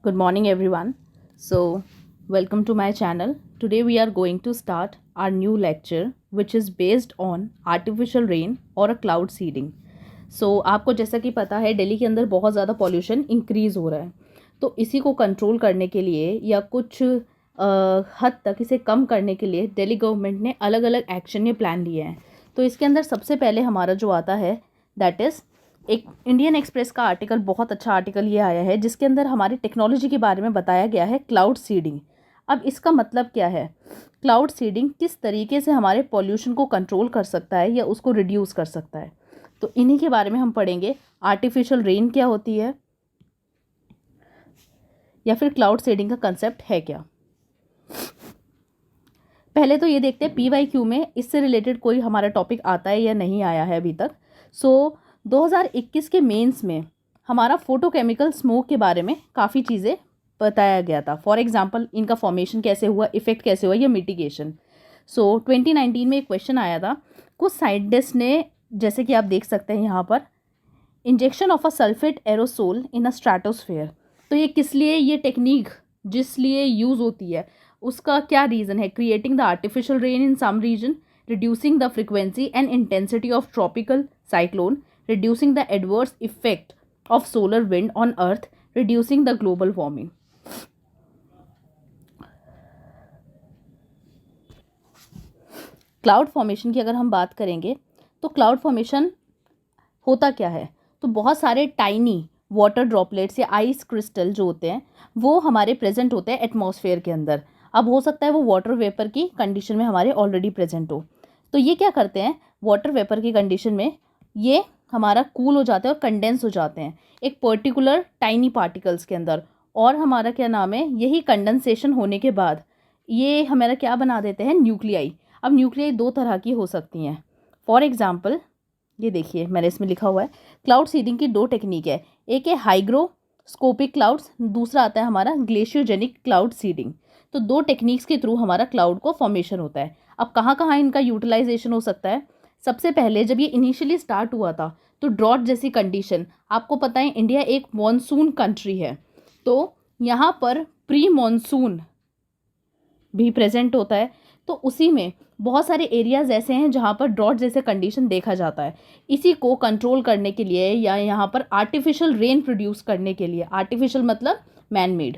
Good morning, everyone. So, welcome to my channel. Today, we are going to start our new lecture, which is based on artificial rain or a cloud seeding. So, आपको जैसा कि पता है दिल्ली के अंदर बहुत ज़्यादा pollution increase हो रहा है, तो इसी को कंट्रोल करने के लिए या कुछ हद तक इसे कम करने के लिए दिल्ली गवर्नमेंट ने अलग अलग एक्शन या प्लान लिए हैं. तो इसके अंदर सबसे पहले हमारा जो आता है दैट इज़ एक इंडियन एक्सप्रेस का आर्टिकल, बहुत अच्छा आर्टिकल ये आया है जिसके अंदर हमारी टेक्नोलॉजी के बारे में बताया गया है, क्लाउड सीडिंग. अब इसका मतलब क्या है? क्लाउड सीडिंग किस तरीके से हमारे पॉल्यूशन को कंट्रोल कर सकता है या उसको रिड्यूस कर सकता है, तो इन्हीं के बारे में हम पढ़ेंगे. आर्टिफिशियल रेन क्या होती है या फिर क्लाउड सीडिंग का कंसेप्ट है क्या. पहले तो ये देखते हैं PYQ में इससे रिलेटेड कोई हमारा टॉपिक आता है या नहीं आया है अभी तक. 2021 के मेंस में हमारा फोटोकेमिकल स्मोक के बारे में काफ़ी चीज़ें बताया गया था. फॉर एग्जांपल इनका फॉर्मेशन कैसे हुआ, इफेक्ट कैसे हुआ या मिटिगेशन. 2019 में एक क्वेश्चन आया था. कुछ साइंटिस्ट ने, जैसे कि आप देख सकते हैं यहाँ पर, injection of a sulphate aerosol in a stratosphere. तो ये किस लिए, ये टेक्निक जिस लिए यूज़ होती है उसका क्या रीज़न है? Creating the artificial rain in some region, reducing the frequency and intensity of tropical cyclone, reducing the adverse effect of solar wind on earth, reducing the global warming. Cloud formation की अगर हम बात करेंगे तो cloud formation होता क्या है? तो बहुत सारे टाइनी वाटर ड्रॉपलेट्स या आइस क्रिस्टल जो होते हैं वो हमारे प्रेजेंट होते हैं एटमॉस्फेयर के अंदर. अब हो सकता है वो वाटर वेपर की कंडीशन में हमारे ऑलरेडी प्रेजेंट हो. तो ये क्या करते हैं, वाटर वेपर की कंडीशन में ये हमारा कूल हो जाते हैं और कंडेंस हो जाते हैं एक पर्टिकुलर टाइनी पार्टिकल्स के अंदर. और हमारा क्या नाम है, यही कंडेंसेशन होने के बाद ये हमारा क्या बना देते हैं, न्यूक्लियाई. अब न्यूक्लियाई दो तरह की हो सकती हैं. फॉर एग्जाम्पल ये देखिए मैंने इसमें लिखा हुआ है, क्लाउड सीडिंग की दो टेक्निक है. एक है हाइग्रोस्कोपिक क्लाउड्स, दूसरा आता है हमारा ग्लेशियोजेनिक क्लाउड सीडिंग. तो दो टेक्निक्स के थ्रू हमारा क्लाउड को फॉर्मेशन होता है. अब कहाँ कहाँ इनका यूटिलाइजेशन हो सकता है? सबसे पहले जब ये इनिशियली स्टार्ट हुआ था तो ड्रॉट जैसी कंडीशन, आपको पता है इंडिया एक मॉनसून कंट्री है, तो यहाँ पर प्री मॉनसून भी प्रेजेंट होता है. तो उसी में बहुत सारे एरियाज़ ऐसे हैं जहाँ पर ड्रॉट जैसे कंडीशन देखा जाता है. इसी को कंट्रोल करने के लिए या यहाँ पर आर्टिफिशियल रेन प्रोड्यूस करने के लिए, आर्टिफिशियल मतलब मैन मेड,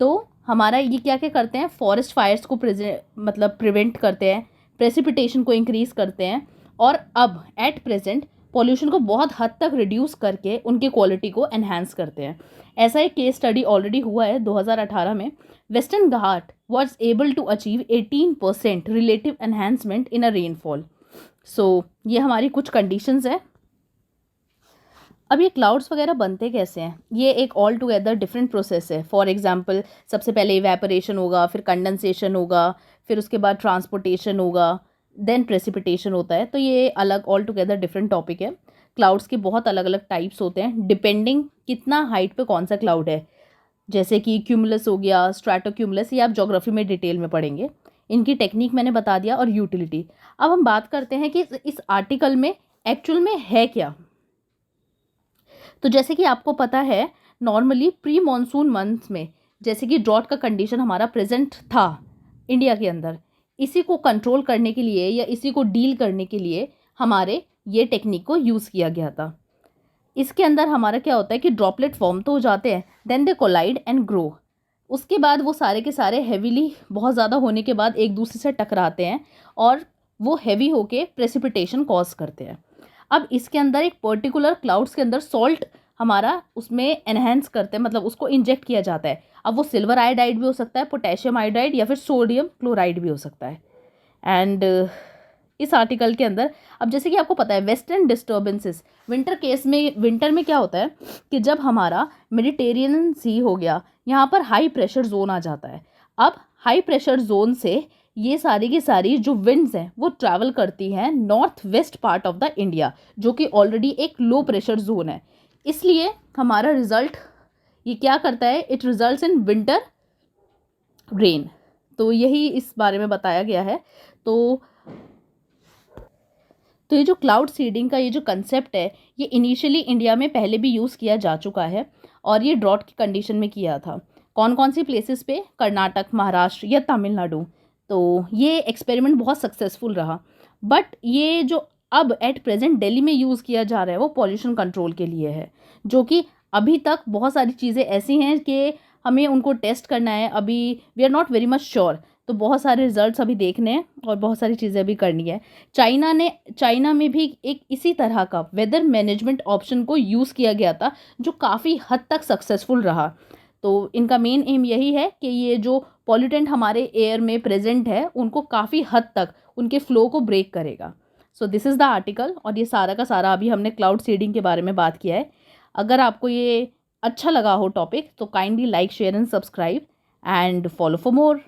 तो हमारा ये क्या क्या करते हैं, फॉरेस्ट फायर्स को प्रिवेंट करते हैं, प्रेसिपिटेशन को इंक्रीज़ करते हैं, और अब एट प्रेजेंट पॉल्यूशन को बहुत हद तक रिड्यूस करके उनकी क्वालिटी को एनहांस करते हैं. ऐसा एक केस स्टडी ऑलरेडी हुआ है 2018 में. Western Ghat was able to achieve 18% relative enhancement in a rainfall. So ये हमारी कुछ कंडीशंस है. अब ये क्लाउड्स वगैरह बनते कैसे हैं? ये एक ऑल टुगेदर डिफरेंट प्रोसेस है. फॉर एग्जांपल सबसे पहले इवेपोरेशन होगा, फिर कंडेंसेशन होगा, फिर उसके बाद ट्रांसपोर्टेशन होगा, देन प्रेसिपिटेशन होता है. तो ये अलग ऑल टुगेदर डिफरेंट टॉपिक है. क्लाउड्स के बहुत अलग अलग टाइप्स होते हैं डिपेंडिंग कितना हाइट पे कौन सा क्लाउड है. जैसे कि क्यूमुलस हो गया, स्ट्रैटोक्यूमुलस, ये आप ज्योग्राफी में डिटेल में पढ़ेंगे. इनकी टेक्निक मैंने बता दिया और यूटिलिटी. अब हम बात करते हैं कि इस आर्टिकल में एक्चुअल में है क्या. तो जैसे कि आपको पता है नॉर्मली प्री मॉनसून मंथ्स में जैसे कि ड्रॉट का कंडीशन हमारा प्रेजेंट था इंडिया के अंदर, इसी को कंट्रोल करने के लिए या इसी को डील करने के लिए हमारे ये टेक्निक को यूज़ किया गया था. इसके अंदर हमारा क्या होता है कि ड्रॉपलेट फॉर्म तो हो जाते हैं, then they collide and grow. उसके बाद वो सारे के सारे हैवीली बहुत ज़्यादा होने के बाद एक दूसरे से टकराते हैं और वो हैवी होके प्रेसिपिटेशन कॉज करते हैं. अब इसके अंदर एक पर्टिकुलर क्लाउड्स के अंदर सॉल्ट हमारा उसमें एनहेंस करते हैं, मतलब उसको इंजेक्ट किया जाता है. अब वो सिल्वर आयोडाइड भी हो सकता है, पोटेशियम आयोडाइड, या फिर सोडियम क्लोराइड भी हो सकता है. एंड इस आर्टिकल के अंदर अब जैसे कि आपको पता है वेस्टर्न डिस्टर्बेंसेस, विंटर में क्या होता है कि जब हमारा मेडिटेरियन सी हो गया, यहाँ पर हाई प्रेशर जोन आ जाता है. अब हाई प्रेशर जोन से ये सारी की सारी जो विंड्स हैं वो ट्रैवल करती हैं north west part of the India, जो कि ऑलरेडी एक लो प्रेशर जोन है. इसलिए हमारा रिजल्ट ये क्या करता है, it results in winter rain. तो यही इस बारे में बताया गया है. तो ये जो क्लाउड सीडिंग का ये जो कंसेप्ट है ये इनिशियली इंडिया में पहले भी यूज़ किया जा चुका है और ये ड्रॉट की कंडीशन में किया था. कौन कौन सी प्लेसेस पे, कर्नाटक, महाराष्ट्र या तमिलनाडु। तो ये एक्सपेरिमेंट बहुत सक्सेसफुल रहा। बट ये जो अब एट प्रेजेंट दिल्ली में यूज़ किया जा रहा है वो पॉल्यूशन कंट्रोल के लिए है, जो कि अभी तक बहुत सारी चीज़ें ऐसी हैं कि हमें उनको टेस्ट करना है, अभी we are not very much sure. तो बहुत सारे रिजल्ट्स अभी देखने हैं और बहुत सारी चीज़ें अभी करनी है। चाइना में भी एक इसी तरह का वेदर मैनेजमेंट ऑप्शन को यूज़ किया गया था, जो काफ़ी हद तक सक्सेसफुल रहा। तो इनका मेन एम यही है कि ये जो पॉल्यूटेंट हमारे एयर में प्रेजेंट है उनको काफ़ी हद तक उनके फ्लो को ब्रेक करेगा। So this is the article, और ये सारा का सारा अभी हमने क्लाउड सीडिंग के बारे में बात किया है। अगर आपको ये अच्छा लगा हो टॉपिक तो kindly like, share and subscribe and follow for more.